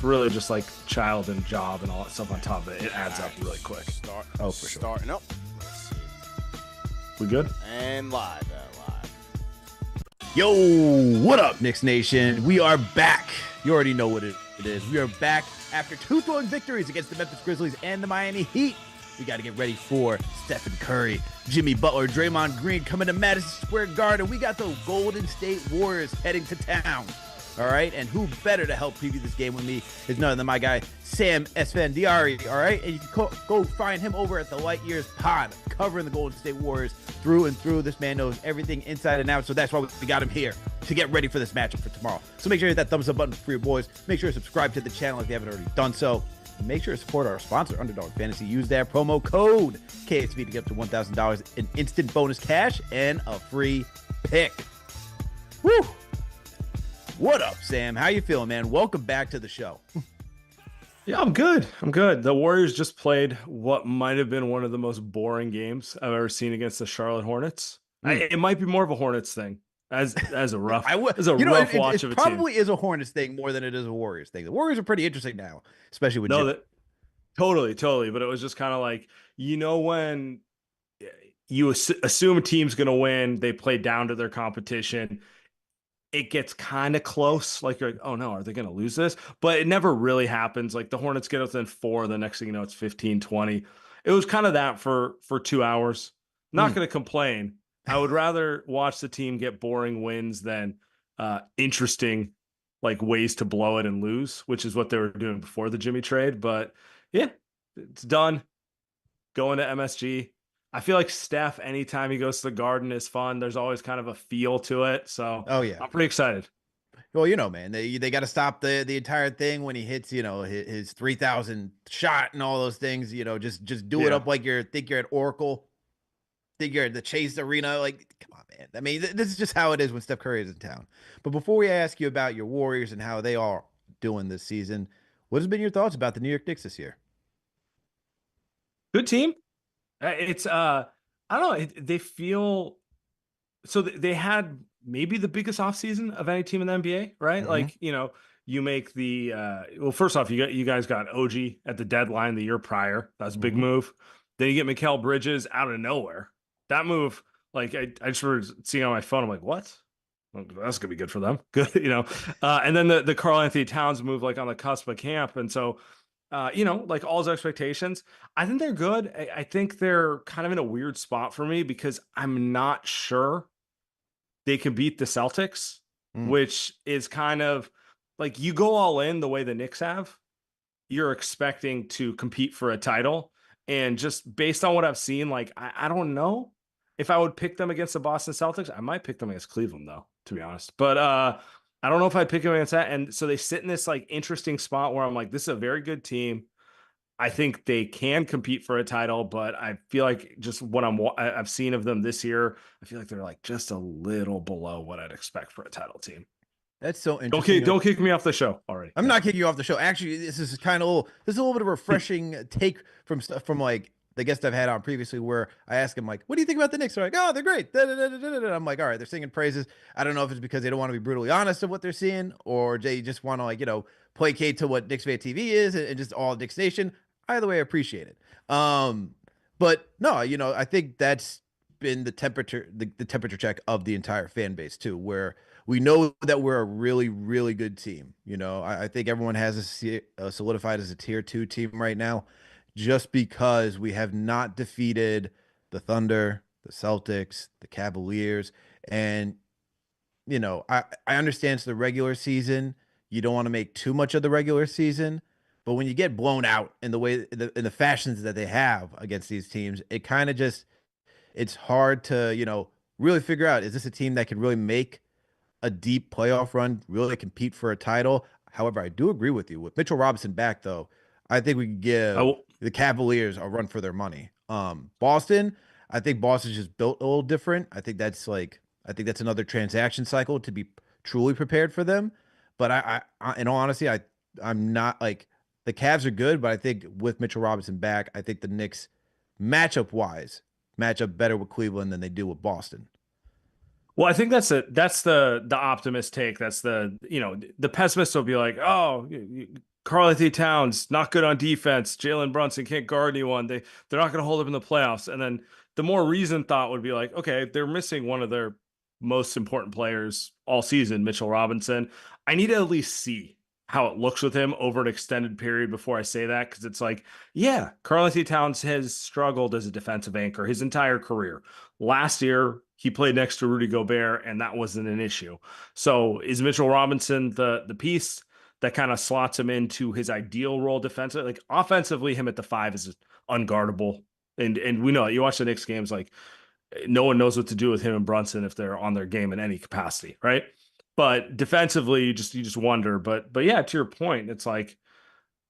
really just like child and job and all that stuff on top of it. It adds up really quick. For sure. Starting up. Let's see. We good? And live. Yo, what up, Knicks Nation? We are back. You already know what it is. We are back after 2 throwing victories against the Memphis Grizzlies and the Miami Heat. We got to get ready for Stephen Curry, Jimmy Butler, Draymond Green coming to Madison Square Garden. We got the Golden State Warriors heading to town. All right, and who better to help preview this game with me is none other than my guy, Sam Esfandiari, all right? And you can go find him over at the Light Years Pod, covering the Golden State Warriors through and through. This man knows everything inside and out, so that's why we got him here, to get ready for this matchup for tomorrow. So make sure you hit that thumbs up button for your boys. Make sure to subscribe to the channel if you haven't already done so. And make sure to support our sponsor, Underdog Fantasy. Use that promo code KFTV to get up to $1,000 in instant bonus cash and a free pick. Woo! What up, Sam? How you feeling, man? Welcome back to the show. Yeah, I'm good. The Warriors just played what might have been one of the most boring games I've ever seen against the Charlotte Hornets. It might be more of a Hornets thing as a rough watch of a team. It probably is a Hornets thing more than it is a Warriors thing. The Warriors are pretty interesting now, especially with Jimmy. Totally. But it was just kind of like, when you assume a team's going to win, they play down to their competition. It gets kind of close. Like, you're like, oh no, are they going to lose this? But it never really happens. Like the Hornets get within 4. The next thing you know, it's 15-20. It was kind of that for 2 hours. Not going to complain. I would rather watch the team get boring wins than interesting like ways to blow it and lose, which is what they were doing before the Jimmy trade. But yeah, it's done. Going to MSG. I feel like Steph, anytime he goes to the Garden, is fun. There's always kind of a feel to it. So I'm pretty excited. Well, man, they got to stop the entire thing when he hits, his 3,000 shot and all those things. Just do it up like think you're at Oracle, think you're at the Chase Arena. Like, come on, man. I mean, this is just how it is when Steph Curry is in town. But before we ask you about your Warriors and how they are doing this season, what has been your thoughts about the New York Knicks this year? Good team. It's I don't know. They feel so they had maybe the biggest offseason of any team in the NBA, right? Mm-hmm. Like, you make the well, first off, you guys got OG at the deadline the year prior. That's a big move. Then you get Mikal Bridges out of nowhere. That move, like I just remember seeing on my phone. I'm like, what? Well, that's gonna be good for them. Good, And then the Karl Anthony Towns move, like on the cusp of camp, and so. Like all his expectations, I think they're good. I think they're kind of in a weird spot for me because I'm not sure they can beat the Celtics, which is kind of like you go all in the way the Knicks have. You're expecting to compete for a title. And just based on what I've seen, like, I don't know if I would pick them against the Boston Celtics. I might pick them against Cleveland, though, to be honest. But I don't know if I'd pick them against that. And so they sit in this like interesting spot where I'm like, this is a very good team. I think they can compete for a title, but I feel like just what I've seen of them this year, I feel like they're like just a little below what I'd expect for a title team. That's so interesting. Don't kick me off the show already. I'm not kicking you off the show. Actually, this is a little bit of a refreshing take from like the guests I've had on previously, where I ask them, like, what do you think about the Knicks? They're like, oh, they're great. I'm like, all right, they're singing praises. I don't know if it's because they don't want to be brutally honest of what they're seeing, or they just want to, placate to what KnicksFanTV is and just all Knicks Nation. Either way, I appreciate it. But no, I think that's been the temperature check of the entire fan base too, where we know that we're a really, really good team. I think everyone has us solidified as a tier 2 team right now, just because we have not defeated the Thunder, the Celtics, the Cavaliers. And, I understand it's the regular season. You don't want to make too much of the regular season. But when you get blown out in the fashions that they have against these teams, it kind of it's hard to, really figure out, is this a team that can really make a deep playoff run, really compete for a title? However, I do agree with you. With Mitchell Robinson back, though, I think we can give the Cavaliers a run for their money. Boston, I think Boston's just built a little different. I think that's another transaction cycle to be truly prepared for them. But I in all honesty, I'm not like, the Cavs are good, but I think with Mitchell Robinson back, I think the Knicks match up better with Cleveland than they do with Boston. Well, I think that's the optimist take. That's the pessimist will be like, oh, Karl-Anthony Towns not good on defense. Jalen Brunson can't guard anyone. They're not going to hold up in the playoffs. And then the more reasoned thought would be like, okay, they're missing one of their most important players all season, Mitchell Robinson. I need to at least see how it looks with him over an extended period before I say that, because it's like, yeah, Karl-Anthony Towns has struggled as a defensive anchor his entire career. Last year, he played next to Rudy Gobert, and that wasn't an issue. So is Mitchell Robinson the piece that kind of slots him into his ideal role defensively? Like offensively, him at the 5 is unguardable. And we know it. You watch the Knicks games, like no one knows what to do with him and Brunson if they're on their game in any capacity, right? But defensively, you just wonder. But yeah, to your point, it's like,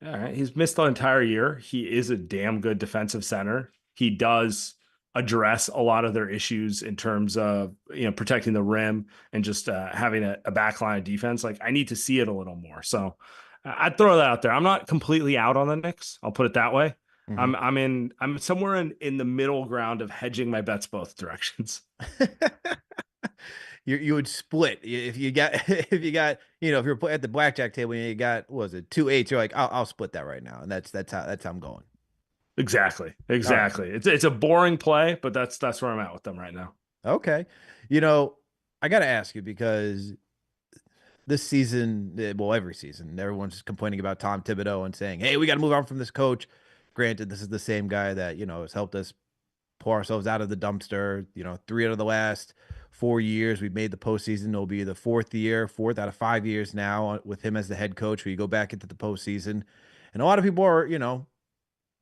all right, he's missed the entire year. He is a damn good defensive center. He does address a lot of their issues in terms of protecting the rim and just having a backline of defense. Like I need to see it a little more. So I'd throw that out there. I'm not completely out on the Knicks. I'll put it that way. I'm somewhere in the middle ground of hedging my bets both directions. You would split if you got if you're at the blackjack table and you got, what was it, 2 8s, you're like, I'll split that right now, and that's how I'm going. Exactly. Right. It's a boring play, but that's where I'm at with them right now. Okay, I got to ask you, because this season, well, every season, everyone's complaining about Tom Thibodeau and saying, hey, we got to move on from this coach. Granted, this is the same guy that has helped us pull ourselves out of the dumpster. 3 out of the last 4 years, we've made the postseason. It'll be the fourth out of 5 years now with him as the head coach, where you go back into the postseason. And a lot of people are,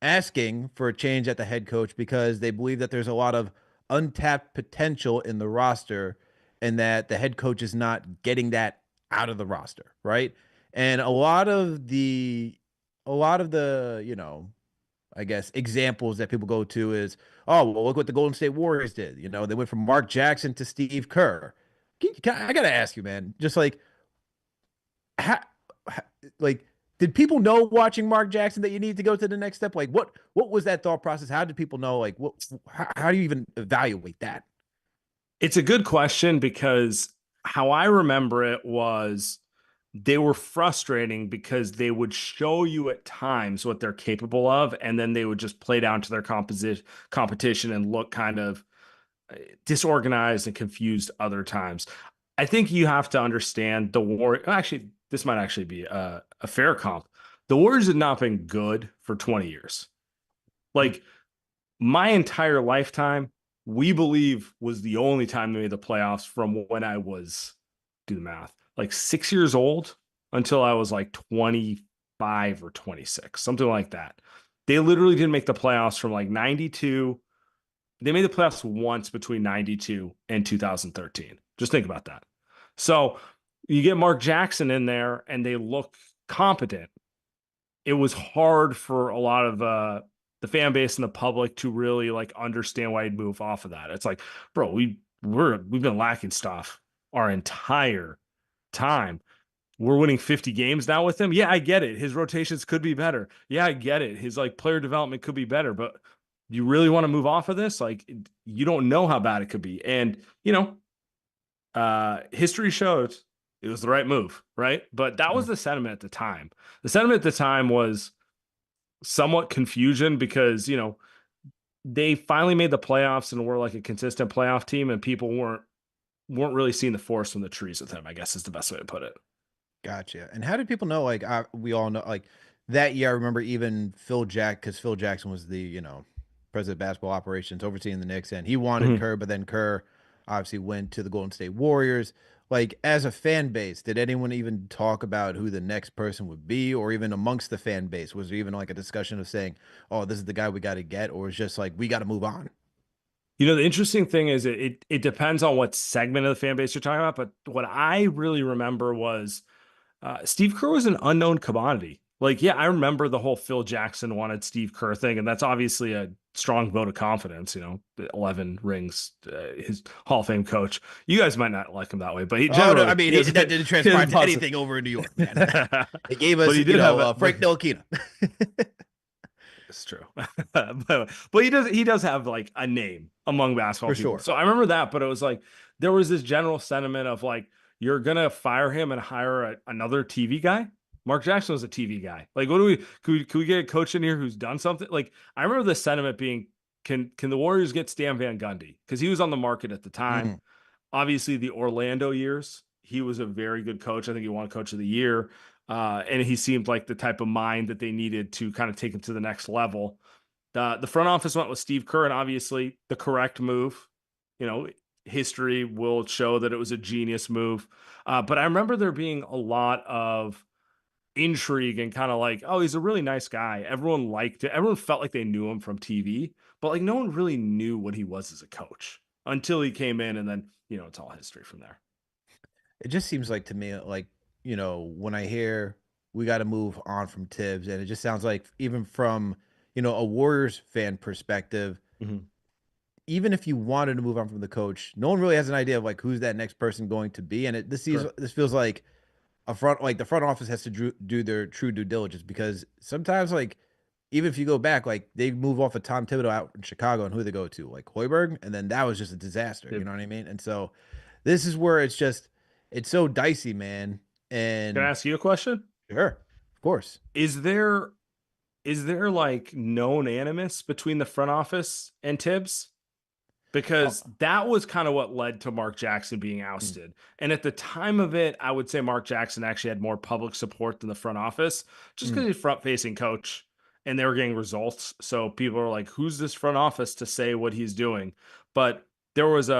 asking for a change at the head coach because they believe that there's a lot of untapped potential in the roster and that the head coach is not getting that out of the roster, right? And a lot of the, I guess, examples that people go to is, oh, well, look what the Golden State Warriors did. They went from Mark Jackson to Steve Kerr. I got to ask you, man, just like, like, did people know watching Mark Jackson that you need to go to the next step? Like, what was that thought process? How did people know? Like, how do you even evaluate that? It's a good question, because how I remember it was they were frustrating because they would show you at times what they're capable of, and then they would just play down to their competition and look kind of disorganized and confused other times. I think you have to understand the Warriors. Actually, this might actually be a fair comp. The Warriors had not been good for 20 years. Like my entire lifetime, we believe, was the only time they made the playoffs from when I was, do the math, like 6 years old until I was like 25 or 26, something like that. They literally didn't make the playoffs from like 92. They made the playoffs once between 92 and 2013. Just think about that. So you get Mark Jackson in there and they look competent. It was hard for a lot of the fan base and the public to really like understand why he'd move off of that. It's like, bro, we've been lacking stuff our entire time. We're winning 50 games now with him. Yeah, I get it. His rotations could be better. Yeah, I get it. His like player development could be better, but you really want to move off of this? Like, you don't know how bad it could be. And, history shows it was the right move, right? But that was the sentiment at the time. The sentiment at the time was somewhat confusion because, they finally made the playoffs and were like a consistent playoff team, and people weren't really seeing the forest from the trees with him, I guess is the best way to put it. Gotcha. And how did people know? Like, we all know, like, that year, I remember even because Phil Jackson was the, president of basketball operations overseeing the Knicks, and he wanted Kerr, but then Kerr obviously went to the Golden State Warriors. Like, as a fan base, did anyone even talk about who the next person would be, or even amongst the fan base? Was there even like a discussion of saying, oh, this is the guy we got to get, or is just like, we got to move on? The interesting thing is it depends on what segment of the fan base you're talking about. But what I really remember was Steve Kerr was an unknown commodity. Like, yeah, I remember the whole Phil Jackson wanted Steve Kerr thing, and that's obviously a strong vote of confidence. 11 rings, his Hall of Fame coach. You guys might not like him that way, but he generally. Oh, no, I mean, that didn't transpire to anything over in New York, man. He gave us, Frank Ntilikina. It's true. But he does have like a name among basketball For people. sure. So I remember that, but it was like there was this general sentiment of like you're gonna fire him and hire another TV guy. Mark Jackson was a TV guy. Like, what do we could we get a coach in here who's done something? Like, I remember the sentiment being, can the Warriors get Stan Van Gundy? Because he was on the market at the time. Mm. Obviously, the Orlando years, he was a very good coach. I think he won Coach of the Year. And he seemed like the type of mind that they needed to kind of take him to the next level. The front office went with Steve Kerr, and obviously the correct move. You know, history will show that it was a genius move. But I remember there being a lot of intrigue and kind of like, oh, he's a really nice guy. Everyone liked it. Everyone felt like they knew him from TV, but like no one really knew what he was as a coach until he came in, and then it's all history from there. It just seems like to me, like, when I hear we got to move on from Tibbs, and it just sounds like even from, a Warriors fan perspective, Mhm. even if you wanted to move on from the coach, no one really has an idea of like who's that next person going to be. And Sure. this feels like the front office has to do their true due diligence because sometimes like even if you go back, like they move off of Tom Thibodeau out in Chicago and who they go to, like Hoiberg, and then that was just a disaster. You Yep. know what I mean? And so this is where it's so dicey, man. Can I And ask you a question? sure, of course. Is there like known animus between the front office and Tibbs? Oh, Because that was kind of what led to Mark Jackson being mm, ousted. And at the time of it, I would say Mark Jackson actually had more public support than the front office, just mm, because he's front facing coach and they were getting results. So people are like, who's this front office to say what he's doing? But there was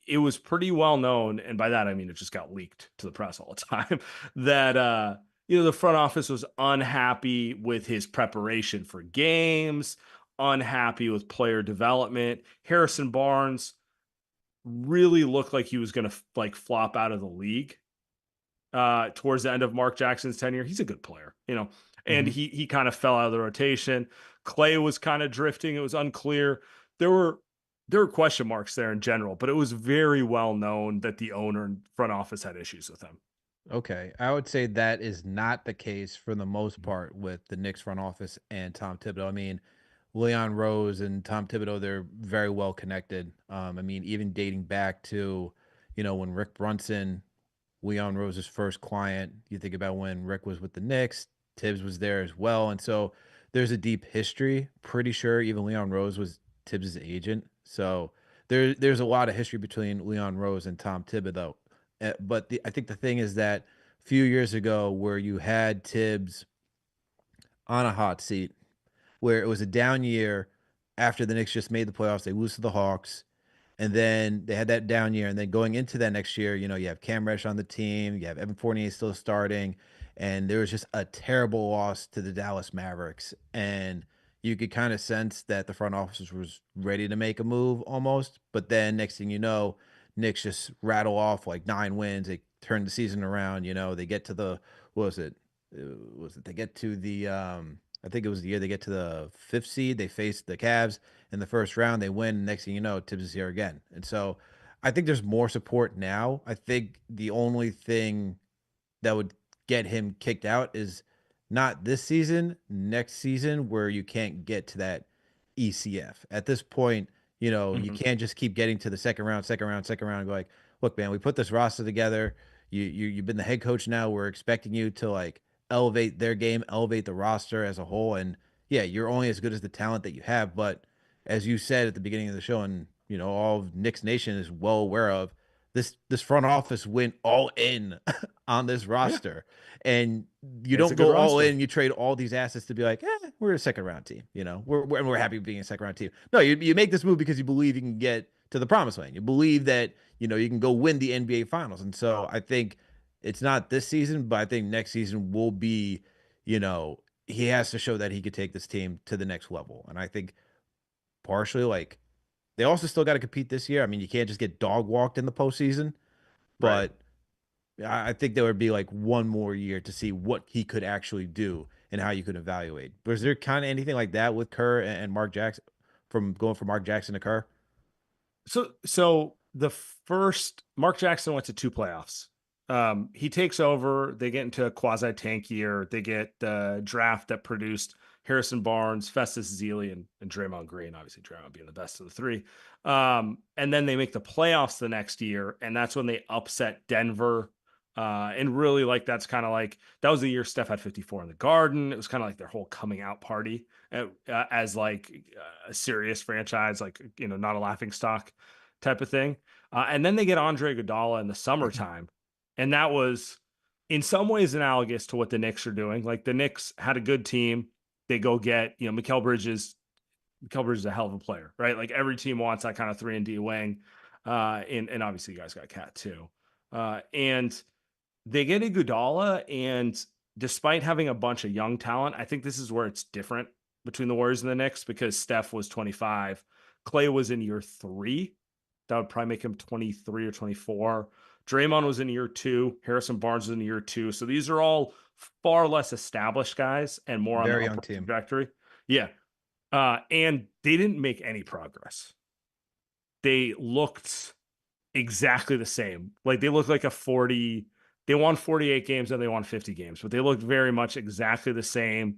it was pretty well known. And by that, I mean, it just got leaked to the press all the time that, the front office was unhappy with his preparation for games, unhappy with player development. Harrison Barnes really looked like he was going to like flop out of the league towards the end of Mark Jackson's tenure. He's a good player, and mhm. he kind of fell out of the rotation. Clay was kind of drifting. It was unclear. There were question marks there in general, but it was very well known that the owner and front office had issues with him. Okay, I would say that is not the case for the most part with the Knicks front office and Tom Thibodeau. I mean, Leon Rose and Tom Thibodeau, they're very well connected. I mean, even dating back to, when Rick Brunson, Leon Rose's first client, you think about when Rick was with the Knicks, Tibbs was there as well. And so there's a deep history. Pretty sure even Leon Rose was Tibbs' agent. So there's a lot of history between Leon Rose and Tom Thibodeau. But I think the thing is that a few years ago, where you had Tibbs on a hot seat, where it was a down year after the Knicks just made the playoffs, they lose to the Hawks, and then they had that down year, and then going into that next year, you have Cam Reddish on the team, you have Evan Fournier still starting, and there was just a terrible loss to the Dallas Mavericks, and you could kind of sense that the front office was ready to make a move almost, but then next thing you know, Knicks just rattle off like 9 wins. They turn the season around. They get to the what was it? Was it they get to the I think it was the year they get to the fifth seed. They face the Cavs in the first round. They win. Next thing you know, Tibbs is here again. And so I think there's more support now. I think the only thing that would get him kicked out is not this season, next season, where you can't get to that ECF. At this point, you Mhm. can't just keep getting to the second round, and go like, look, man, we put this roster together. You've been the head coach now. We're expecting you to like elevate their game, elevate the roster as a whole. And yeah, you're only as good as the talent that you have. But as you said at the beginning of the show, and all of Knicks Nation is well aware of, this front office went all in on this Yeah, roster. And you it's don't a good go all roster. in, you trade all these assets to be like, we're a second round team, we're happy being a second round team. No, you make this move because you believe you can get to the promised land. You believe that, you can go win the NBA finals. And so I think it's not this season, but I think next season will be, he has to show that he could take this team to the next level. And I think partially like they also still got to compete this year. I mean, you can't just get dog walked in the postseason, Right. but I think there would be like one more year to see what he could actually do and how you could evaluate. Was there kind of anything like that with Kerr and Mark Jackson from going from Mark Jackson to Kerr? So the first Mark Jackson went to two playoffs. He takes over. They get into a quasi tank year. They get the draft that produced Harrison Barnes, Festus Ezeli, and Draymond Green. Obviously, Draymond being the best of the three. And then they make the playoffs the next year, and that's when they upset Denver. And really, like, that's kind of like that was the year Steph had 54 in the Garden. It was kind of like their whole coming out party as like a serious franchise, like, not a laughing stock type of thing. And then they get Andre Iguodala in the summertime. And that was in some ways analogous to what the Knicks are doing. Like, the Knicks had a good team. They go get, Mikal Bridges. Mikal Bridges is a hell of a player, right? Like, every team wants that kind of 3-and-D wing. And obviously you guys got Cat too. And they get Iguodala, and despite having a bunch of young talent, I think this is where it's different between the Warriors and the Knicks, because Steph was 25. Clay was in year 3. That would probably make him 23 or 24. Draymond was in year 2. Harrison Barnes was in year 2. So these are all far less established guys and more on the Very young upward team. trajectory. Yeah. And they didn't make any progress. They looked exactly the same. Like, they looked like they won 48 games and they won 50 games, but they looked very much exactly the same.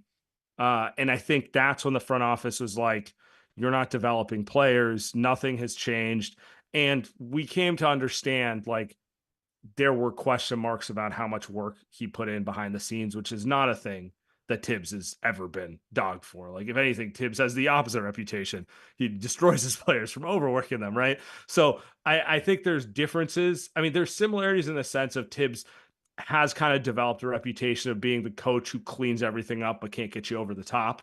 And I think that's when the front office was like, you're not developing players. Nothing has changed. And we came to understand, like, there were question marks about how much work he put in behind the scenes, which is not a thing that Tibbs has ever been dogged for. Like, if anything, Tibbs has the opposite reputation. He destroys his players from overworking them, right? So I think there's differences. I mean, there's similarities in the sense of Tibbs has kind of developed a reputation of being the coach who cleans everything up but can't get you over the top,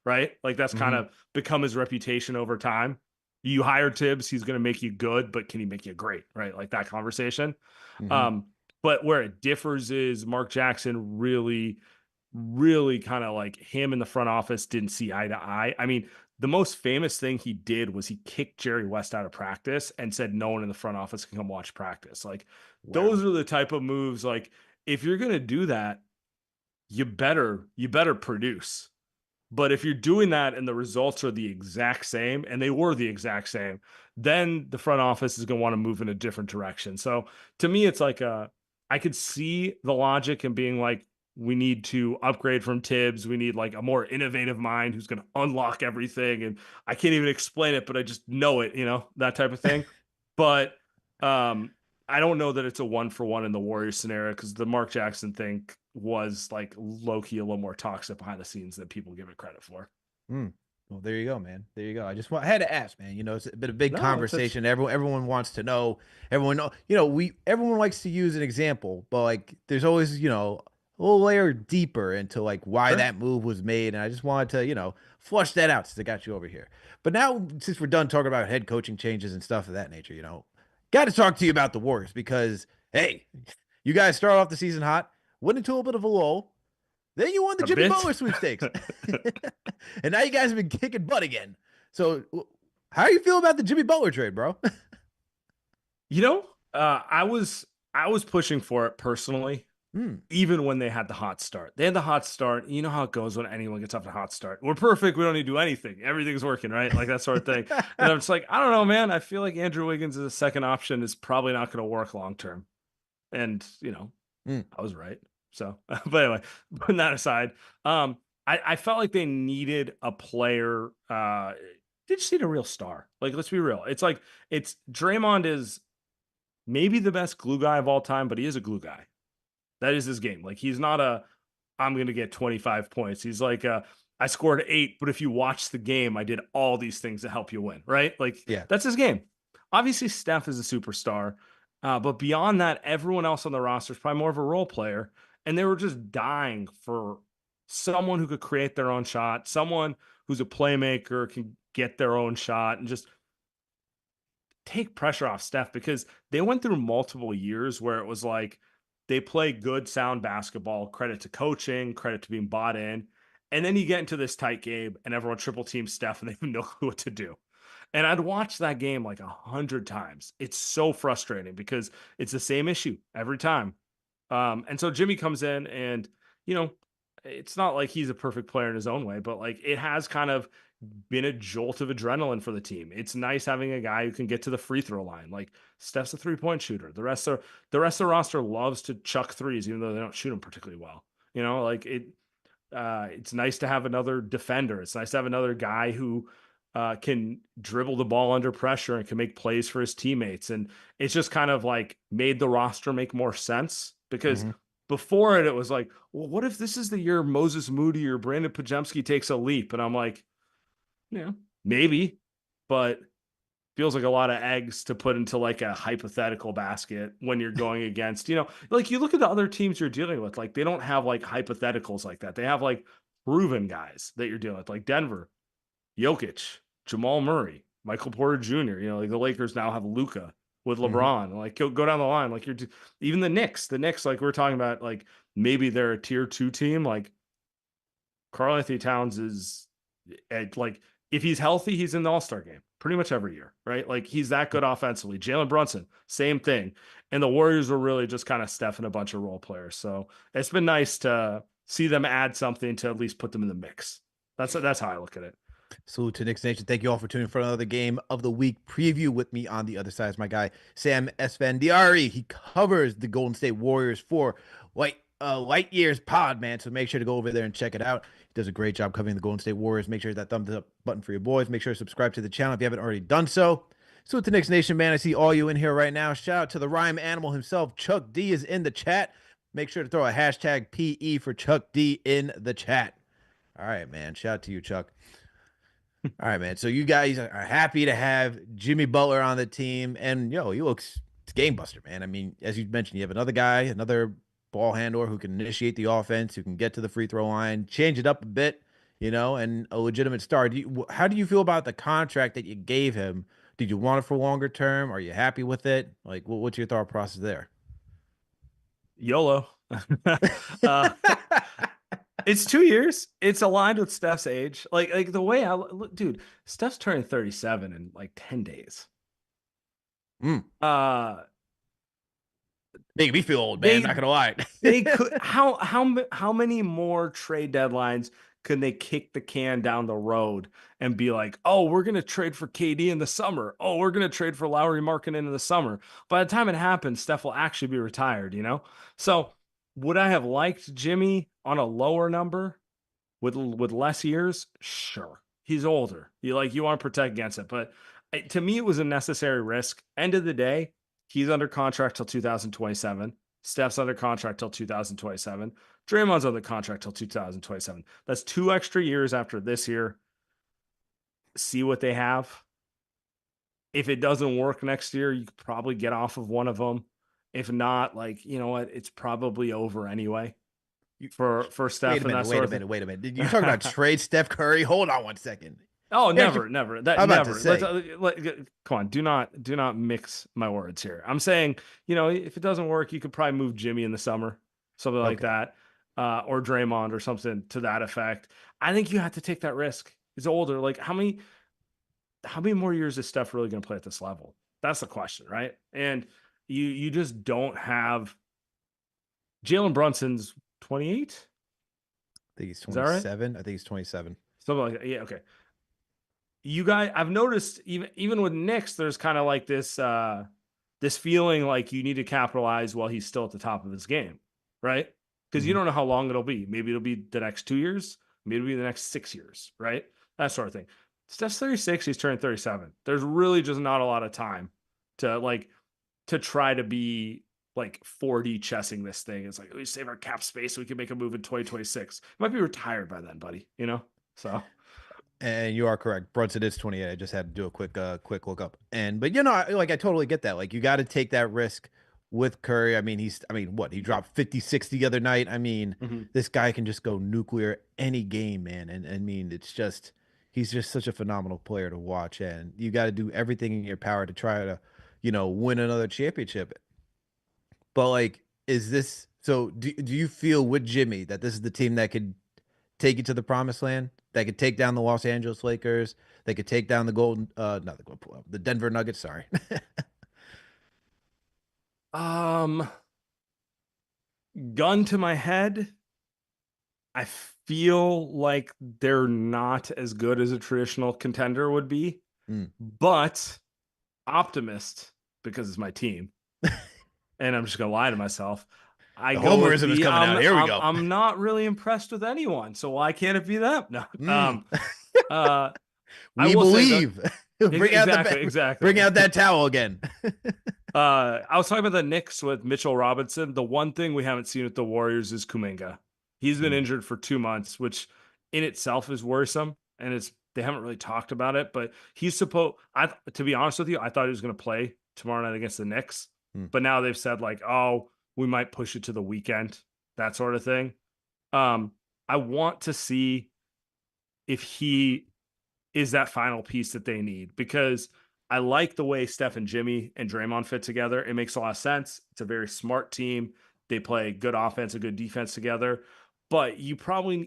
right? Like, that's kind of become his reputation over time. You hire Tibbs, he's going to make you good, but can he make you great, right? Like that conversation. But where it differs is Mark Jackson really kind of, like, him in the front office didn't see eye to eye. I mean, the most famous thing he did was he kicked Jerry West out of practice and said no one in the front office can come watch practice. Like, those are the type of moves, like, if you're going to do that, you better produce. But if you're doing that and the results are the exact same, and they were the exact same, then the front office is going to want to move in a different direction. So to me, it's like I could see the logic in being like, we need to upgrade from Tibbs. We need, like, a more innovative mind who's going to unlock everything. And I can't even explain it, but I just know it, that type of thing. But I don't know that it's a 1-for-1 in the Warriors scenario, because the Mark Jackson thing was, like, low-key a little more toxic behind the scenes than people give it credit for. Well, there you go, man. There you go. I had to ask, man. It's been a big conversation. Everyone wants to know. Everyone everyone likes to use an example, but, like, there's always, a little layer deeper into, like, why that move was made. And I just wanted to, flush that out since I got you over here. But now, since we're done talking about head coaching changes and stuff of that nature, got to talk to you about the Warriors, because, hey, you guys start off the season hot, went into a bit of a lull. Then you won the Jimmy Butler sweepstakes. And now you guys have been kicking butt again. So how do you feel about the Jimmy Butler trade, bro? I was pushing for it personally, even when they had the hot start. They had the hot start. You know how it goes when anyone gets off a hot start. We're perfect. We don't need to do anything. Everything's working, right? Like, that sort of thing. And I'm just like, I don't know, man. I feel like Andrew Wiggins as a second option is probably not going to work long term. And, I was right. So, but anyway, putting that aside, I felt like they needed a player. They just need a real star. Like, let's be real. It's like, Draymond is maybe the best glue guy of all time, but he is a glue guy. That is his game. Like, he's not I'm going to get 25 points. He's like, I scored 8, but if you watch the game, I did all these things to help you win, right? Like, that's his game. Obviously, Steph is a superstar. But beyond that, everyone else on the roster is probably more of a role player. And they were just dying for someone who could create their own shot, someone who's a playmaker, can get their own shot, and just take pressure off Steph, because they went through multiple years where it was like they play good, sound basketball, credit to coaching, credit to being bought in. And then you get into this tight game and everyone triple teams Steph and they have no clue what to do. And I'd watch that game like 100 times. It's so frustrating because it's the same issue every time. And so Jimmy comes in and, it's not like he's a perfect player in his own way, but like it has kind of been a jolt of adrenaline for the team. It's nice having a guy who can get to the free throw line. Like Steph's a 3-point shooter. The rest of the roster loves to chuck threes, even though they don't shoot them particularly well. Like it's nice to have another defender. It's nice to have another guy who can dribble the ball under pressure and can make plays for his teammates. And it's just kind of like made the roster make more sense because before it was like, well, what if this is the year Moses Moody or Brandon Pajemski takes a leap? And I'm like, yeah, maybe, but feels like a lot of eggs to put into like a hypothetical basket when you're going against, like you look at the other teams you're dealing with, like they don't have like hypotheticals like that. They have like proven guys that you're dealing with, like Denver, Jokic, Jamal Murray, Michael Porter Jr. Like the Lakers now have Luka with LeBron. Like go down the line. Like even the Knicks, like we're talking about, like maybe they're a tier 2 team. Like Karl Anthony Towns is like, if he's healthy, he's in the All-Star game pretty much every year, right? Like he's that good offensively. Jalen Brunson, same thing. And the Warriors were really just kind of Steph and a bunch of role players. So it's been nice to see them add something to at least put them in the mix. That's how I look at it. Salute to Knicks Nation. Thank you all for tuning in for another game of the week preview. With me on the other side is my guy, Sam Esfandiari. He covers the Golden State Warriors for Light Years Pod, man. So make sure to go over there and check it out. He does a great job covering the Golden State Warriors. Make sure to hit that thumbs up button for your boys. Make sure to subscribe to the channel if you haven't already done so. Salute to Knicks Nation, man. I see all you in here right now. Shout out to the rhyme animal himself. Chuck D is in the chat. Make sure to throw a hashtag PE for Chuck D in the chat. All right, man. Shout out to you, Chuck. All right, man. So you guys are happy to have Jimmy Butler on the team, and he looks game buster, man. I mean, as you mentioned, you have another guy, another ball handler who can initiate the offense, who can get to the free throw line, change it up a bit, and a legitimate star. How do you feel about the contract that you gave him? Did you want it for longer term? Are you happy with it? Like, what's your thought process there? YOLO. It's 2 years. It's aligned with Steph's age. Like the way I look, dude, Steph's turning 37 in like 10 days. Making me feel old, man. Not gonna lie. They could. How many more trade deadlines could they kick the can down the road and be like, oh, we're gonna trade for KD in the summer. Oh, we're gonna trade for Lowry Markkanen in the summer. By the time it happens, Steph will actually be retired. So would I have liked Jimmy on a lower number with less years? Sure, he's older. You want to protect against it, but to me, it was a necessary risk. End of the day, he's under contract till 2027. Steph's under contract till 2027. Draymond's under contract till 2027. That's 2 extra years after this year. See what they have. If it doesn't work next year, you could probably get off of one of them. If not, you know what? It's probably over anyway for Steph. Wait a minute. Did you talk about trade Steph Curry? Hold on one second. Oh, never. That never. Come on, do not mix my words here. I'm saying, if it doesn't work, you could probably move Jimmy in the summer, something like that, or Draymond or something to that effect. I think you have to take that risk. He's older. Like how many more years is Steph really going to play at this level? That's the question, right? And you just don't have. Jalen Brunson's 28. I think he's 27. Right? I think he's 27. Something like that. Yeah. Okay. You guys, I've noticed even with Knicks, there's kind of like this feeling like you need to capitalize while he's still at the top of his game, right? Because you don't know how long it'll be. Maybe it'll be the next 2 years. Maybe it'll be the next 6 years, right? That sort of thing. Steph's 36. He's turning 37. There's really just not a lot of time to try to be like 4D chessing this thing. It's like, we save our cap space so we can make a move in 2026. Might be retired by then, buddy. So. And you are correct. Brunson is 28. I just had to do a quick look up. But I totally get that. Like you got to take that risk with Curry. I mean, he dropped 56 the other night. I mean, this guy can just go nuclear any game, man. And I mean, he's just such a phenomenal player to watch. And you got to do everything in your power to try to, win another championship. But do you feel with Jimmy that this is the team that could take you to the promised land? That could take down the Los Angeles Lakers. They could take down the Denver Nuggets. Sorry. Gun to my head, I feel like they're not as good as a traditional contender would be, Mm. but optimist because it's my team, and I'm just gonna lie to myself. I The go with homerism is the coming out. Here we go. I'm not really impressed with anyone, so why can't it be them? No. Mm. Uh I We will say that believe. Bring out bring exactly. out that towel again. I was talking about the Knicks with Mitchell Robinson. The one thing we haven't seen with the Warriors is Kuminga. He's been Mm. injured for 2 months, which in itself is worrisome, and it's they haven't really talked about it. But he's supposed. To be honest with you, I thought he was going to play tomorrow night against the Knicks, Mm. but now they've said like, oh, we might push it to the weekend, that sort of thing. Um, I want to see if he is that final piece that they need because I like the way Steph and Jimmy and Draymond fit together. It makes a lot of sense. It's a very smart team. They play good offense and good defense together. But you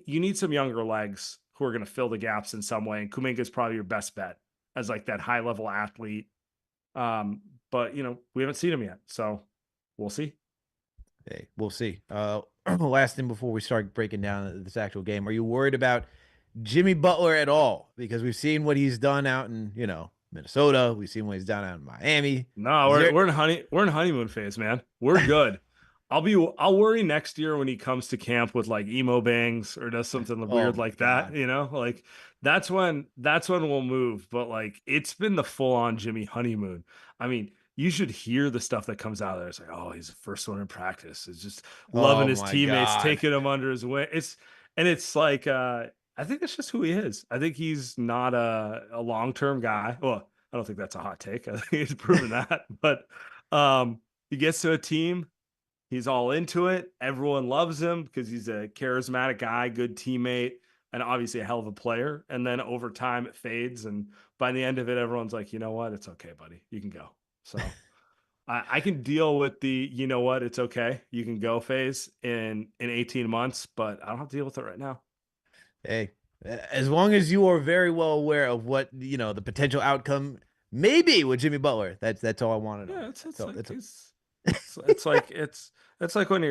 need some younger legs who are going to fill the gaps in some way. And Kuminga is probably your best bet as like that high level athlete. But we haven't seen him yet, so we'll see. Hey, we'll see. Last thing before we start breaking down this actual game, are you worried about Jimmy Butler at all? Because we've seen what he's done out in, Minnesota. We've seen what he's done out in Miami. No, Is there we're in honeymoon phase, man. We're good. I'll worry next year when he comes to camp with like emo bangs or does something Oh weird my like that, God. like that's when we'll move. But like it's been the full on Jimmy honeymoon. I mean, you should hear the stuff that comes out of there. It's like, oh, he's the first one in practice. It's just loving Oh his my teammates, God. taking them under his wing. It's like I think that's just who he is. I think he's not a long-term guy. Well, I don't think that's a hot take. I think he's proven that. But he gets to a team, he's all into it. Everyone loves him because he's a charismatic guy, good teammate, and obviously a hell of a player. And then over time it fades. And by the end of it, everyone's like, you know what? It's okay, buddy. You can go. So I can deal with the you know what, it's okay. You can go phase in 18 months, but I don't have to deal with it right now. Hey, as long as you are very well aware of what, the potential outcome may be with Jimmy Butler, that's all I want to know, Yeah, man. it's That's all. like it's like when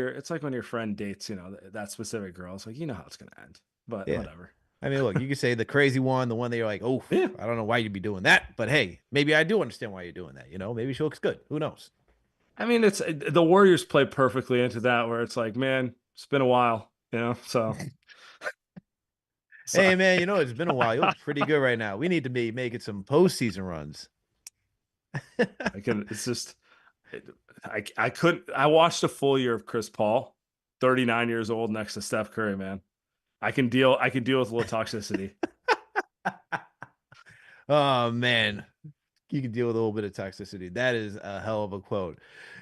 your friend dates, that specific girl. It's like how it's gonna end. But Yeah. whatever. I mean, look, you could say the crazy one, the one that you're like, oh, Yeah. I don't know why you'd be doing that, but hey, maybe I do understand why you're doing that. Maybe she looks good. Who knows? I mean, it's the Warriors play perfectly into that where it's like, man, it's been a while, so Hey, sorry. man, it's been a while. You look pretty good right now. We need to be making some postseason runs. It's just I watched a full year of Chris Paul, 39 years old next to Steph Curry, man. I can deal with a little toxicity. Oh, man. You can deal with a little bit of toxicity. That is a hell of a quote.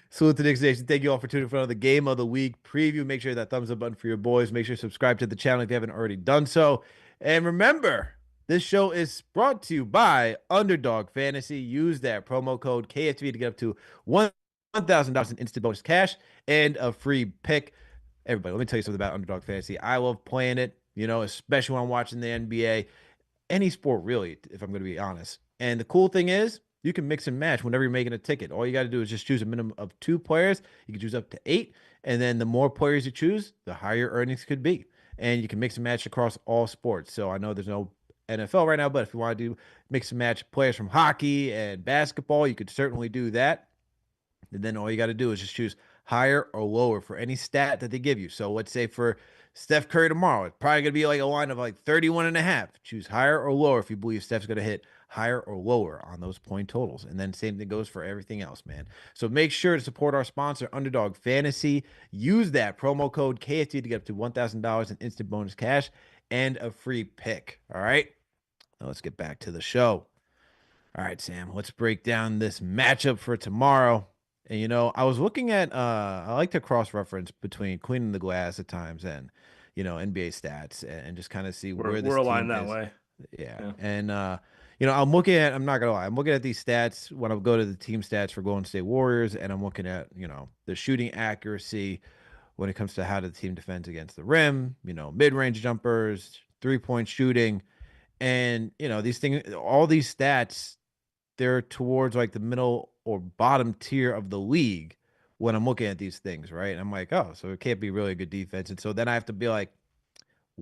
Salute to Knicks Nation. Thank you all for tuning in for another game of the week preview. Make sure that thumbs up button for your boys. Make sure to subscribe to the channel if you haven't already done so. And remember, this show is brought to you by Underdog Fantasy. Use that promo code KFTV to get up to $1,000 in instant bonus cash and a free pick. Everybody, let me tell you something about Underdog Fantasy. I love playing it, especially when I'm watching the NBA, any sport really, if I'm going to be honest. And the cool thing is you can mix and match whenever you're making a ticket. All you got to do is just choose a minimum of 2 players. You can choose up to 8. And then the more players you choose, the higher earnings could be. And you can mix and match across all sports. So I know there's no NFL right now, but if you want to do mix and match players from hockey and basketball, you could certainly do that. And then all you got to do is just choose higher or lower for any stat that they give you. So let's say for Steph Curry tomorrow, it's probably going to be like a line of like 31.5. Choose higher or lower if you believe Steph's going to hit higher or lower on those point totals. And then same thing goes for everything else, man. So make sure to support our sponsor, Underdog Fantasy. Use that promo code KFT to get up to $1,000 in instant bonus cash and a free pick. All right. Now let's get back to the show. All right, Sam, let's break down this matchup for tomorrow. And I was looking at I like to cross-reference between Queen and the Glass at times and NBA stats and just kind of see where We're this team aligned that is. way. Yeah. Yeah. And I'm not gonna lie, I'm looking at these stats when I go to the team stats for Golden State Warriors, and I'm looking at, the shooting accuracy when it comes to how the team defends against the rim, mid-range jumpers, three-point shooting. And these things, all these stats, they're towards like the middle or bottom tier of the league when I'm looking at these things, right? And I'm like, oh, so it can't be really a good defense. And so then I have to be like,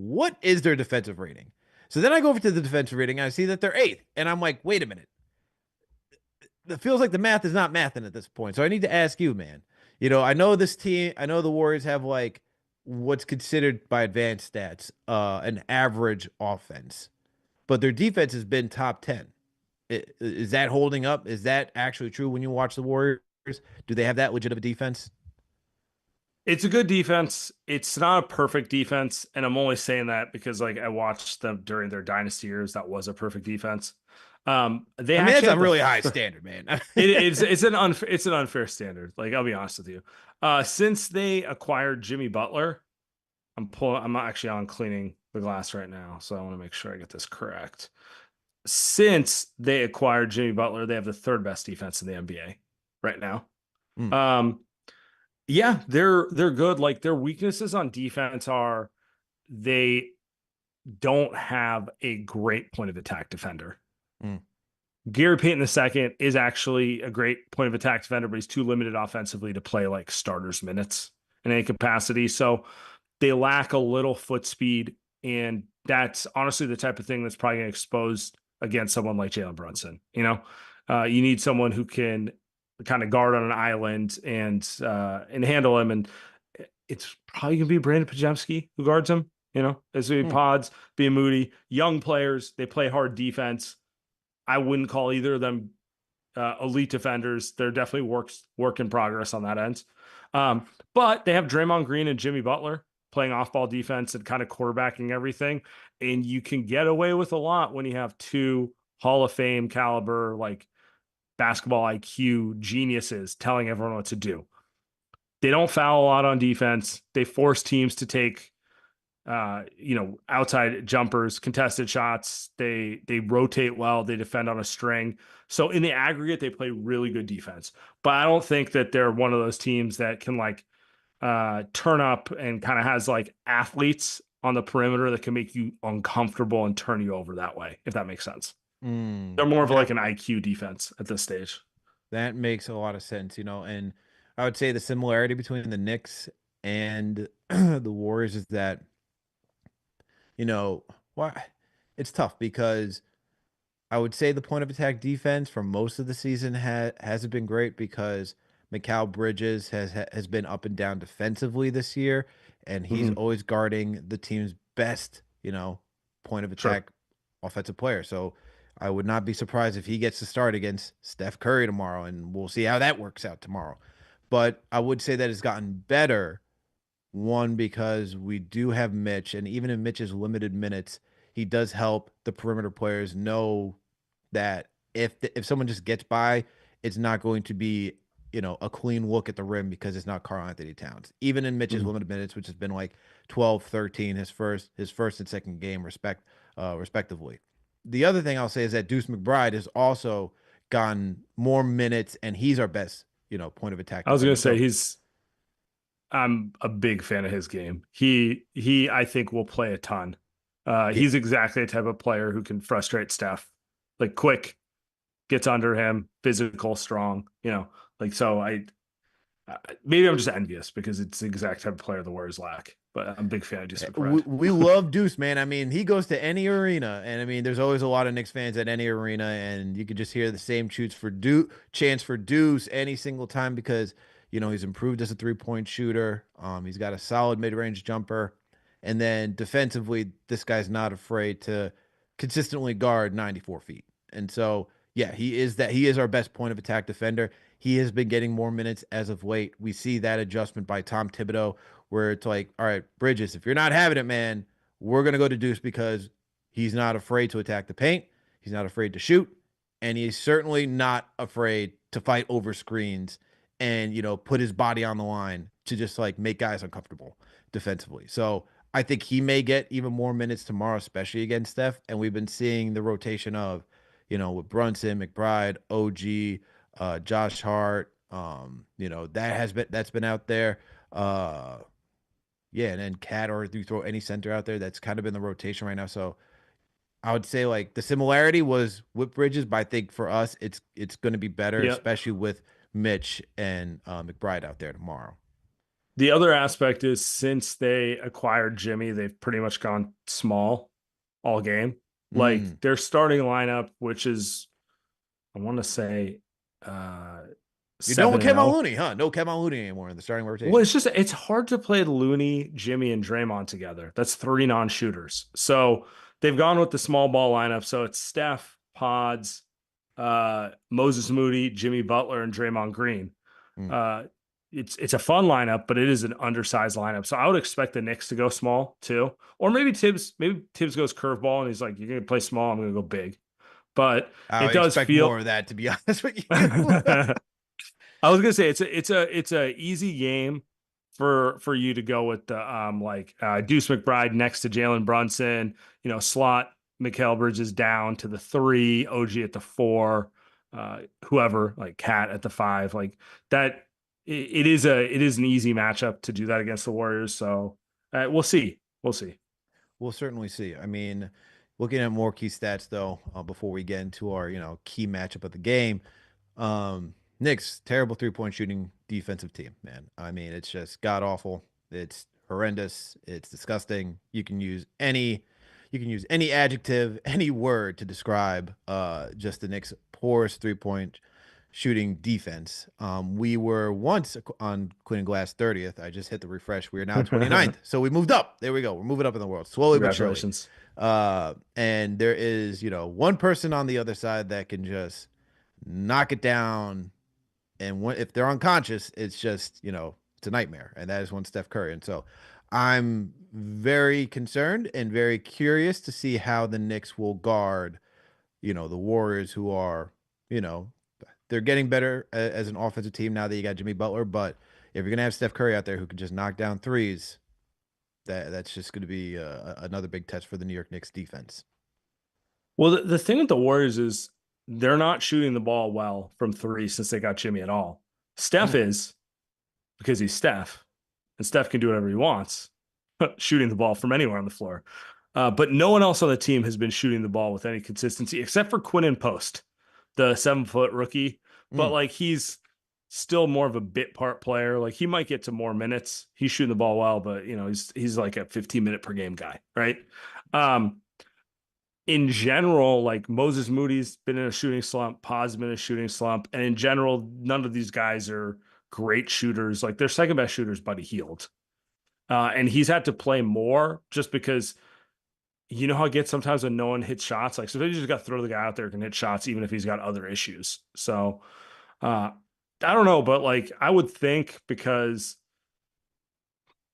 what is their defensive rating? So then I go over to the defensive rating and I see that they're eighth. And I'm like, wait a minute. It feels like the math is not mathing at this point. So I need to ask you, man. I know this team, I know the Warriors have like what's considered by advanced stats, an average offense, but their defense has been top 10. Is that holding up? Is that actually true when you watch the Warriors? Do they have that legitimate defense? It's a good defense. It's not a perfect defense, and I'm only saying that because like I watched them during their dynasty years. That was a perfect defense. They I mean, that's actually a have the really high standard, man. it's an unfair standard. Like I'll be honest with you. Since they acquired Jimmy Butler, I'm actually on cleaning the glass right now, so I want to make sure I get this correct. Since they acquired Jimmy Butler, they have the third best defense in the NBA right now. Mm. Yeah, they're good. Like their weaknesses on defense are they don't have a great point of attack defender. Mm. Gary Payton II is actually a great point of attack defender, but he's too limited offensively to play like starters minutes in any capacity. So they lack a little foot speed, and that's honestly the type of thing that's probably going to expose against someone like Jalen Brunson. You need someone who can kind of guard on an island and handle him, and it's probably going to be Brandon Pajemski who guards him. As we pods, being Moody, young players, they play hard defense. I wouldn't call either of them elite defenders. They're definitely work in progress on that end. But they have Draymond Green and Jimmy Butler playing off-ball defense and kind of quarterbacking everything. And you can get away with a lot when you have two Hall of Fame caliber, like basketball IQ geniuses telling everyone what to do. They don't foul a lot on defense. They force teams to take outside jumpers, contested shots. They rotate well. They defend on a string. So in the aggregate, they play really good defense. But I don't think that they're one of those teams that can like turn up and kind of has like athletes on the perimeter that can make you uncomfortable and turn you over that way, if that makes sense. They're more of like an IQ defense at this stage. That makes a lot of sense, and I would say the similarity between the Knicks and the Warriors is that, why it's tough because I would say the point of attack defense for most of the season hasn't been great because Mikal Bridges has been up and down defensively this year, and he's always guarding the team's best, point of attack offensive player. So I would not be surprised if he gets to start against Steph Curry tomorrow, and we'll see how that works out tomorrow. But I would say that it's gotten better. One, because we do have Mitch, and even in Mitch's limited minutes, he does help the perimeter players know that if someone just gets by, it's not going to be, a clean look at the rim because it's not Karl Anthony Towns. Even in Mitch's limited minutes, which has been like 12, 13, his first and second game respectively. The other thing I'll say is that Deuce McBride has also gotten more minutes, and he's our best, point of attack. I was going to say I'm a big fan of his game. He I think will play a ton. He's exactly the type of player who can frustrate Steph, like quick, gets under him, physical, strong. So maybe I'm just envious because it's the exact type of player the Warriors lack. But I'm a big fan of Deuce McBride. We love Deuce, man. I mean, he goes to any arena, and I mean, there's always a lot of Knicks fans at any arena, and you could just hear the same chants for Deuce any single time because he's improved as a 3-point shooter. He's got a solid mid-range jumper, and then defensively, this guy's not afraid to consistently guard 94 feet. And so, yeah, he is our best point of attack defender. He has been getting more minutes as of late. We see that adjustment by Tom Thibodeau, where it's like, all right, Bridges, if you're not having it, man, we're going to go to Deuce because he's not afraid to attack the paint. He's not afraid to shoot. And he's certainly not afraid to fight over screens and, put his body on the line to just like make guys uncomfortable defensively. So I think he may get even more minutes tomorrow, especially against Steph. And we've been seeing the rotation of, with Brunson, McBride, OG, Josh Hart, that's been out there. Yeah, and then Cat, or if you throw any center out there, that's kind of been the rotation right now. So I would say like the similarity was with Bridges, but I think for us it's going to be better, especially with Mitch and McBride out there tomorrow. The other aspect is since they acquired Jimmy, they've pretty much gone small all game. Like their starting lineup, which is, I want to say, You're done with Kevin 7-0. Looney, huh? No Kevin Looney anymore in the starting rotation. Well, it's hard to play Looney, Jimmy, and Draymond together. That's 3 non-shooters. So they've gone with the small ball lineup. So it's Steph, Pods, Moses Moody, Jimmy Butler, and Draymond Green. It's a fun lineup, but it is an undersized lineup. So I would expect the Knicks to go small too. Or maybe Tibbs goes curveball and he's like, you're gonna play small, I'm gonna go big. But I it does expect feel more of that, to be honest with you. I was gonna say it's a easy game for you to go with the Deuce McBride next to Jalen Brunson, slot Mikal Bridges down to the 3, OG at the 4, whoever, like Cat at the 5, like that. It is an easy matchup to do that against the Warriors. So we'll see. We'll certainly see. I mean, looking at more key stats though, before we get into our key matchup of the game. Knicks, terrible 3-point shooting defensive team, man. I mean, it's just god awful. It's horrendous. It's disgusting. You can use any adjective, any word to describe just the Knicks' poorest 3-point shooting defense. We were once on Quinn Glass 30th. I just hit the refresh. We are now 29th. So we moved up. There we go. We're moving up in the world slowly but surely. Congratulations. And there is, one person on the other side that can just knock it down. And if they're unconscious, it's just, it's a nightmare. And that is one Steph Curry. And so I'm very concerned and very curious to see how the Knicks will guard, the Warriors, who are, they're getting better as an offensive team now that you got Jimmy Butler. But if you're going to have Steph Curry out there who can just knock down threes, that's just going to be another big test for the New York Knicks defense. Well, the thing with the Warriors is they're not shooting the ball well from 3 since they got Jimmy at all. Steph is, because he's Steph, and Steph can do whatever he wants, shooting the ball from anywhere on the floor. But no one else on the team has been shooting the ball with any consistency except for Quinn Post, the 7-foot rookie. But like he's still more of a bit part player. Like he might get to more minutes. He's shooting the ball well, but he's like a 15-minute per game guy, right? In general, like Moses Moody's been in a shooting slump, Paz been in a shooting slump, and in general, none of these guys are great shooters. Like their second best shooter is Buddy Hield, and he's had to play more just because how it gets sometimes when no one hits shots. Like so, they just got to throw the guy out there who can hit shots, even if he's got other issues. So I don't know, but like I would think because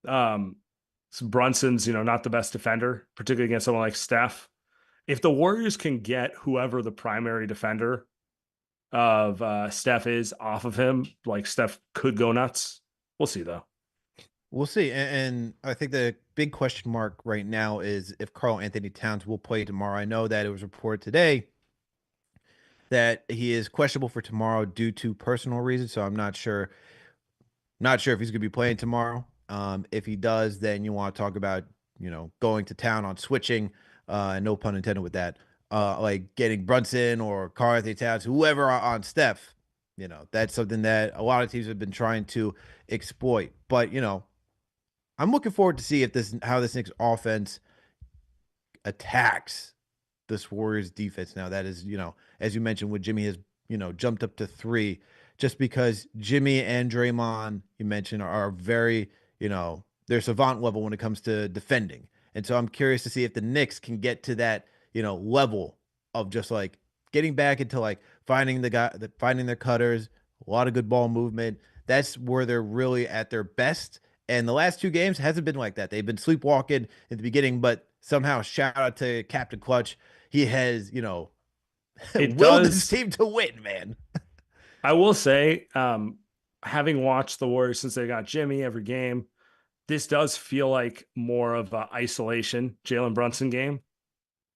Brunson's not the best defender, particularly against someone like Steph. If the Warriors can get whoever the primary defender of Steph is off of him, like Steph could go nuts. We'll see, though. We'll see. And I think the big question mark right now is if Karl Anthony Towns will play tomorrow. I know that it was reported today that he is questionable for tomorrow due to personal reasons. So I'm not sure. Not sure if he's going to be playing tomorrow. If he does, then you want to talk about, going to town on switching. No pun intended with that. Like getting Brunson or Karl Anthony Towns, whoever on Steph, that's something that a lot of teams have been trying to exploit. But I'm looking forward to see how this Knicks offense attacks this Warriors defense. Now that is, as you mentioned, with Jimmy has jumped up to 3, just because Jimmy and Draymond you mentioned are very they're savant level when it comes to defending. And so I'm curious to see if the Knicks can get to that, level of just like getting back into like finding their cutters, a lot of good ball movement. That's where they're really at their best. And the last 2 games hasn't been like that. They've been sleepwalking at the beginning, but somehow shout out to Captain Clutch. He has, willed his team to win, man. I will say, having watched the Warriors since they got Jimmy every game, this does feel like more of an isolation Jalen Brunson game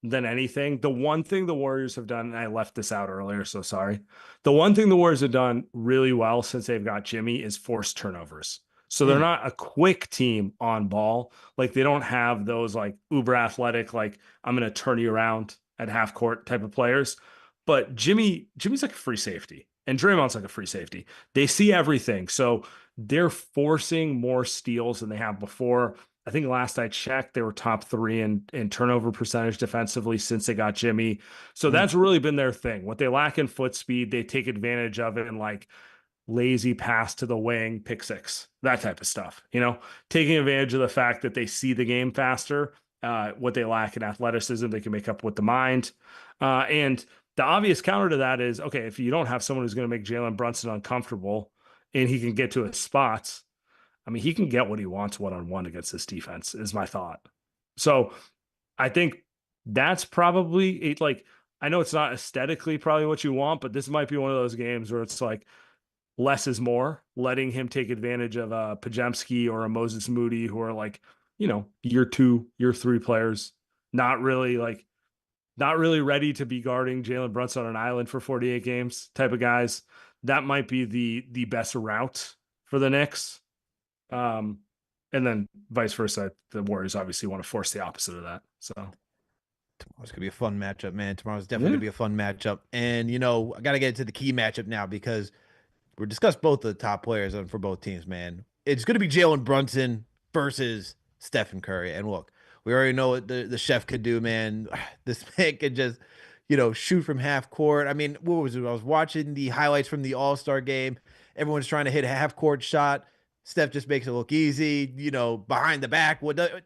than anything. The one thing the Warriors have done, and I left this out earlier, so sorry. The one thing the Warriors have done really well since they've got Jimmy is force turnovers. So they're not a quick team on ball. Like they don't have those like uber athletic, like I'm going to turn you around at half court type of players. But Jimmy's like a free safety and Draymond's like a free safety. They see everything. So they're forcing more steals than they have before. I think last I checked, they were top 3 in turnover percentage defensively since they got Jimmy. So that's really been their thing. What they lack in foot speed, they take advantage of it in like lazy pass to the wing, pick six, that type of stuff. Taking advantage of the fact that they see the game faster. What they lack in athleticism, they can make up with the mind. And the obvious counter to that is, okay, if you don't have someone who's going to make Jalen Brunson uncomfortable and he can get to his spots, I mean, he can get what he wants one-on-one against this defense, is my thought. So I think that's probably like, I know it's not aesthetically probably what you want, but this might be one of those games where it's like less is more, letting him take advantage of a Pajemski or a Moses Moody, who are like, year 2, year 3 players, not really ready to be guarding Jalen Brunson on an island for 48 games type of guys. That might be the best route for the Knicks. And then vice versa, the Warriors obviously want to force the opposite of that. So tomorrow's gonna be a fun matchup, man. Tomorrow's definitely gonna be a fun matchup. And I gotta get into the key matchup now because we discussed both the top players for both teams, man. It's gonna be Jalen Brunson versus Stephen Curry. And look, we already know what the chef could do, man. This man could just, shoot from half court. I mean, what was it? I was watching the highlights from the All-Star game. Everyone's trying to hit a half court shot. Steph just makes it look easy, behind the back. The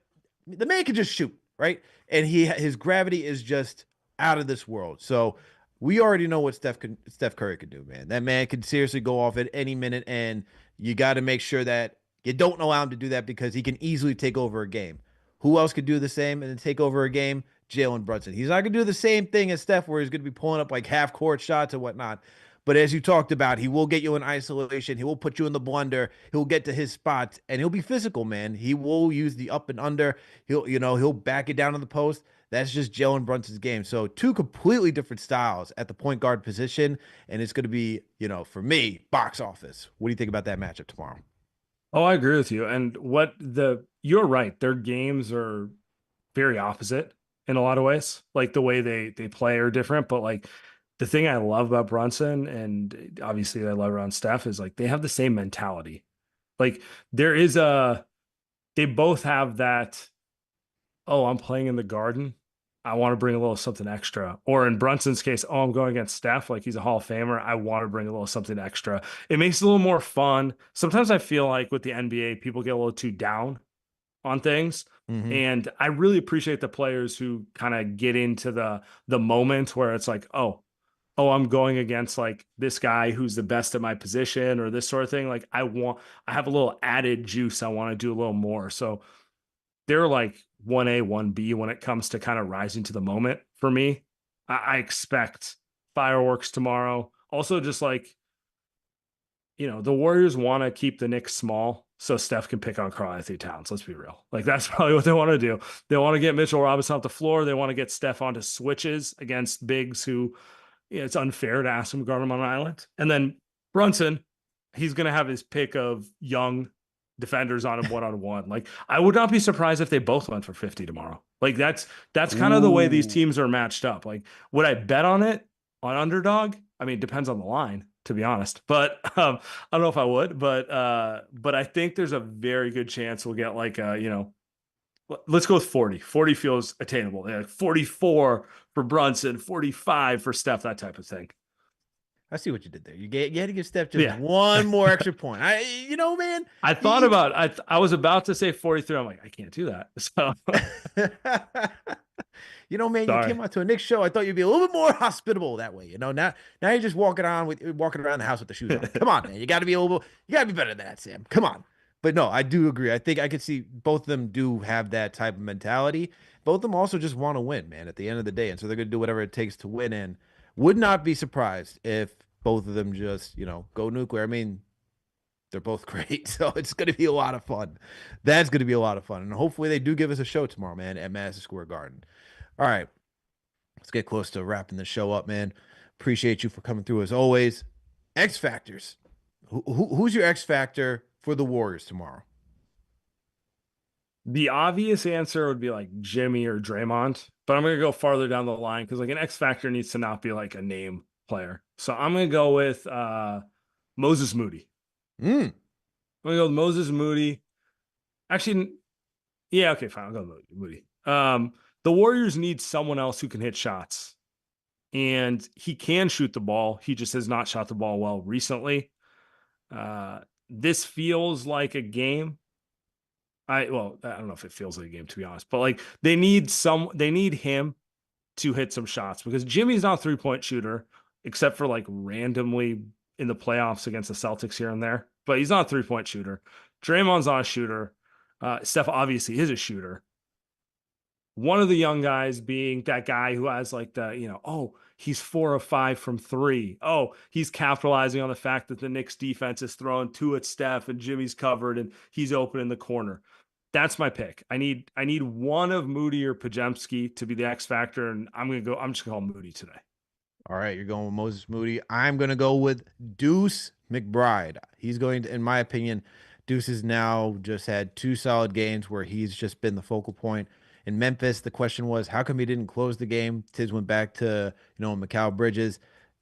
man can just shoot, right? And his gravity is just out of this world. So we already know what Steph Curry could do, man. That man could seriously go off at any minute, and you got to make sure that you don't allow him to do that because he can easily take over a game. Who else could do the same and then take over a game? Jalen Brunson. He's not going to do the same thing as Steph where he's going to be pulling up like half-court shots and whatnot. But as you talked about, he will get you in isolation. He will put you in the blender. He'll get to his spots, and he'll be physical, man. He will use the up and under. He'll back it down on the post. That's just Jalen Brunson's game. So 2 completely different styles at the point guard position, and it's going to be, for me, box office. What do you think about that matchup tomorrow? Oh, I agree with you. And you're right. Their games are very opposite in a lot of ways. Like the way they play are different, but like the thing I love about Brunson, and obviously I love around Steph, is like they have the same mentality. Like they both have that, oh, I'm playing in the Garden, I want to bring a little something extra. Or in Brunson's case, oh, I'm going against Steph, like he's a Hall of Famer, I want to bring a little something extra. It makes it a little more fun. Sometimes I feel like with the NBA, people get a little too down on things. Mm-hmm. And I really appreciate the players who kind of get into the moment where it's like, oh, I'm going against like this guy who's the best at my position or this sort of thing. Like I have a little added juice. I want to do a little more. So they're like 1A, 1B when it comes to kind of rising to the moment for me. I expect fireworks tomorrow. Also, just like, the Warriors want to keep the Knicks small so Steph can pick on Karl-Anthony Towns. Let's be real. Like that's probably what they want to do. They want to get Mitchell Robinson off the floor. They want to get Steph onto switches against bigs who, it's unfair to ask him to guard him on an island. And then Brunson, he's going to have his pick of young defenders on him one-on-one. Like I would not be surprised if they both went for 50 tomorrow. Like that's kind of the way these teams are matched up. Like would I bet on it on Underdog? I mean, it depends on the line, to be honest. But I don't know if I would, but I think there's a very good chance we'll get like let's go with 40. 40 feels attainable. Like 44 for Brunson, 45 for Steph, that type of thing. I see what you did there. You had to give Steph just one more extra point. Man. I thought about I was about to say 43. I'm like, I can't do that. So man, Sorry. You came out to a Knicks show. I thought you'd be a little bit more hospitable that way. Now you're just walking around the house with the shoes on. Come on, man. You gotta be better than that, Sam. Come on. But no, I do agree. I think I could see both of them do have that type of mentality. Both of them also just want to win, man, at the end of the day. And so they're going to do whatever it takes to win. And would not be surprised if both of them just, go nuclear. I mean, they're both great. So it's going to be a lot of fun. That's going to be a lot of fun. And hopefully they do give us a show tomorrow, man, at Madison Square Garden. All right. Let's get close to wrapping the show up, man. Appreciate you for coming through as always. X Factors. Who's your X Factor for the Warriors tomorrow? The obvious answer would be like Jimmy or Draymond, but I'm going to go farther down the line because like an X Factor needs to not be like a name player. So I'm going to go with Moses Moody. I'm gonna go with Moses Moody. Actually, yeah, okay, fine. I'll go with Moody. The Warriors need someone else who can hit shots, and he can shoot the ball. He just has not shot the ball well recently. This feels like a game. I don't know if it feels like a game, to be honest, but like they need him to hit some shots because Jimmy's not a 3-point shooter, except for like randomly in the playoffs against the Celtics here and there, but he's not a 3-point shooter. Draymond's not a shooter. Steph obviously is a shooter. One of the young guys being that guy who has like he's 4 of 5 from 3. Oh, he's capitalizing on the fact that the Knicks defense is throwing 2 at Steph and Jimmy's covered and he's open in the corner. That's my pick. I need one of Moody or Podziemski to be the X factor, and I'm just gonna call Moody today. All right, you're going with Moses Moody. I'm gonna go with Deuce McBride. He's going to, in my opinion, Deuce has now just had 2 solid games where he's just been the focal point. In Memphis, the question was, how come he didn't close the game? Tiz went back to, Mikal Bridges.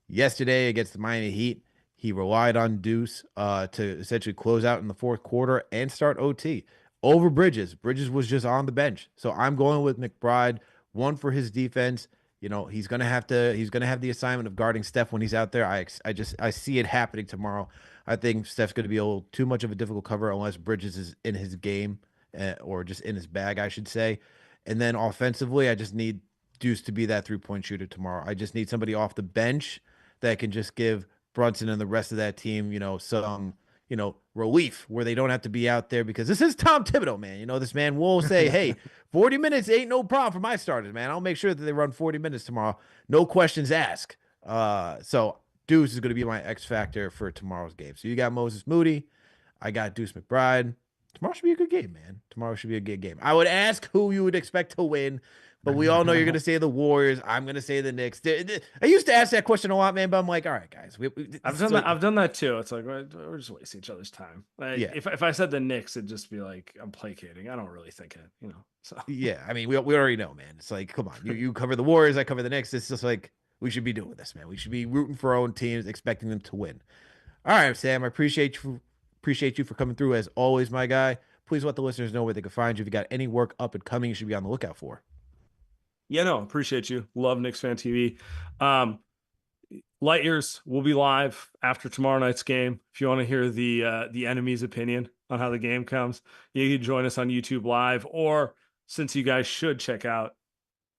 Yesterday against the Miami Heat, he relied on Deuce to essentially close out in the 4th quarter and start OT over Bridges. Bridges was just on the bench. So I'm going with McBride, one for his defense. He's going to have the assignment of guarding Steph when he's out there. I see it happening tomorrow. I think Steph's going to be a little too much of a difficult cover unless Bridges is in his game or just in his bag, I should say. And then offensively, I just need Deuce to be that 3-point shooter tomorrow. I just need somebody off the bench that can just give Brunson and the rest of that team, some, relief where they don't have to be out there, because this is Tom Thibodeau, man. This man will say, hey, 40 minutes ain't no problem for my starters, man. I'll make sure that they run 40 minutes tomorrow. No questions asked. So Deuce is going to be my X factor for tomorrow's game. So you got Moses Moody. I got Deuce McBride. Tomorrow should be a good game, man. Tomorrow should be a good game. I would ask who you would expect to win, but we all know you're going to say the Warriors. I'm going to say the Knicks. I used to ask that question a lot, man, but I'm like, all right, guys. I've done that too. It's like we're just wasting each other's time. Yeah. If I said the Knicks, it'd just be like I'm placating. I don't really think it, So yeah, I mean, we already know, man. It's like, come on, you cover the Warriors, I cover the Knicks. It's just like we should be doing this, man. We should be rooting for our own teams, expecting them to win. All right, Sam. I appreciate you for coming through as always, my guy. Please let the listeners know where they can find you. If you got any work up and coming, you should be on the lookout for. Yeah, no, appreciate you. Love KnicksFanTV. Light Years will be live after tomorrow night's game. If you want to hear the enemy's opinion on how the game comes, you can join us on YouTube Live, or since you guys should check out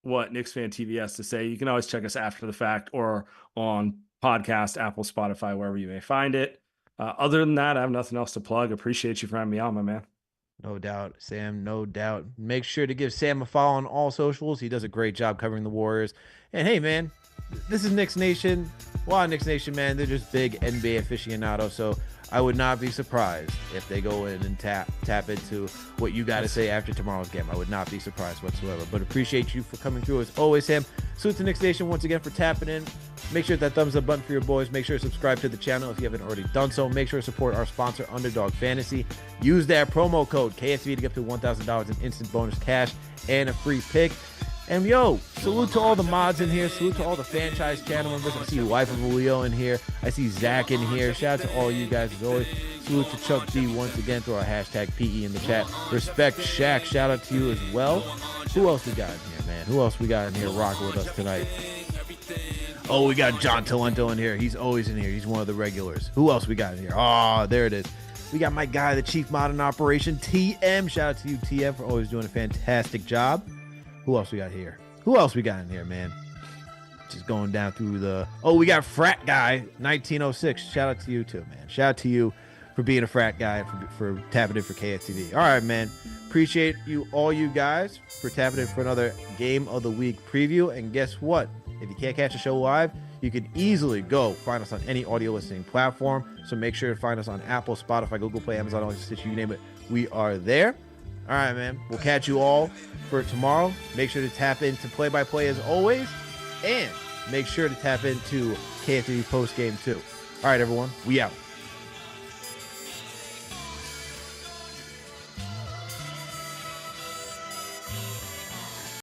what KnicksFanTV has to say, you can always check us after the fact or on podcast, Apple, Spotify, wherever you may find it. Other than that, I have nothing else to plug. Appreciate you for having me on, my man. No doubt, Sam. No doubt. Make sure to give Sam a follow on all socials. He does a great job covering the Warriors. And hey, man, this is Knicks Nation. Wow, Knicks Nation, man. They're just big NBA aficionados. So I would not be surprised if they go in and tap into what you got to say after tomorrow's game. I would not be surprised whatsoever. But appreciate you for coming through as always, Sam. Salute to Knicks Nation once again for tapping in. Make sure that thumbs up button for your boys. Make sure to subscribe to the channel if you haven't already done so. Make sure to support our sponsor, Underdog Fantasy. Use that promo code KFTV to get up to $1,000 in instant bonus cash and a free pick. And yo, salute to all the mods in here. Salute to all the franchise channel members. I see Wife of Leo in here. I see Zach in here. Shout out to all you guys as always. Salute to Chuck D once again through our hashtag PE in the chat. Respect Shaq. Shout out to you as well. Who else we got in here, man? Who else we got in here rocking with us tonight? Oh, we got John Talento in here. He's always in here. He's one of the regulars. Who else we got in here? Oh, there it is. We got my guy, the Chief Modern Operation, TM. Shout out to you, TM, for always doing a fantastic job. Who else we got here? Who else we got in here, man? Just going down through the... Oh, we got Frat Guy, 1906. Shout out to you, too, man. Shout out to you for being a frat guy, for tapping in for KFTV. All right, man. Appreciate you, all you guys, for tapping in for another Game of the Week preview. And guess what? If you can't catch the show live, you can easily go find us on any audio listening platform. So make sure to find us on Apple, Spotify, Google Play, Amazon, Stitch, you name it. We are there. All right, man. We'll catch you all for tomorrow. Make sure to tap into play-by-play as always. And make sure to tap into KFTV post-game too. All right, everyone. We out.